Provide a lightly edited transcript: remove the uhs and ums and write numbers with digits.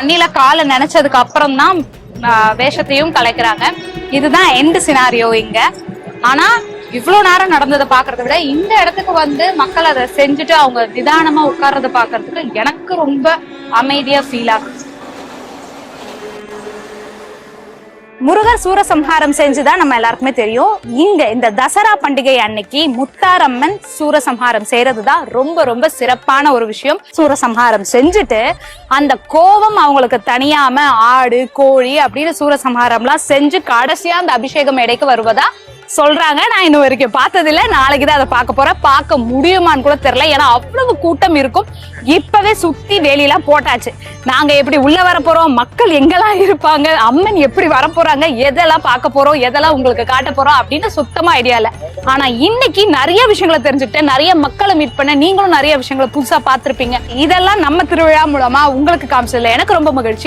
தண்ணியில காலை நினைச்சதுக்கு அப்புறம் தான் வேஷத்தையும் கலைக்கிறாங்க. இதுதான் எண்ட் சினாரியோ இங்க. ஆனா இவ்வளவு நேரம் நடந்ததை பாக்குறத விட இந்த இடத்துக்கு வந்து மக்கள் அதை செஞ்சுட்டு அவங்க நிதானமா உட்கார்றத பாக்குறதுக்கு எனக்கு ரொம்ப அமைதியா ஃபீல் ஆகுது. முருகர் சூரசம்ஹாரம் செஞ்சுதான் நம்ம எல்லாருக்குமே தெரியும். இங்க இந்த தசரா பண்டிகை அன்னைக்கு முத்தாரம்மன் சூரசம்ஹாரம் செய்யறதுதான் ரொம்ப ரொம்ப சிறப்பான ஒரு விஷயம். சூரசம்ஹாரம் செஞ்சுட்டு அந்த கோவம் அவங்களுக்கு தனியாம ஆடு கோழி அப்படின்னு சூரசம்ஹாரம்லாம் செஞ்சு கடைசியா அந்த அபிஷேகம் இடைக்கு வருவதா சொல்றாங்க. நான் இன்னும் வரைக்கும் பார்த்ததில்ல. நாளைக்குதான் அதை பார்க்க போறேன். பார்க்க முடியுமான்னு கூட தெரியல. ஏன்னா அவ்வளவு கூட்டம் இருக்கும். இப்பவே சுத்தி வேலியெல்லாம் போட்டாச்சு. நாங்க எப்படி உள்ள வர போறோம், மக்கள் எங்கெல்லாம் இருப்பாங்க, அம்மன் எப்படி வரப்போறாங்க, எதெல்லாம் பார்க்க போறோம், எதெல்லாம் உங்களுக்கு காட்ட போறோம் அப்படின்னு சுத்தமா ஐடியா இல்ல. ஆனா இன்னைக்கு நிறைய விஷயங்களை தெரிஞ்சுக்கிட்டேன். நிறைய மக்களை மீட் பண்ண, நீங்களும் நிறைய விஷயங்களை புதுசா பார்த்திருப்பீங்க. இதெல்லாம் நம்ம திருவிழா மூலமா உங்களுக்கு காமிச்சதுல எனக்கு ரொம்ப மகிழ்ச்சி.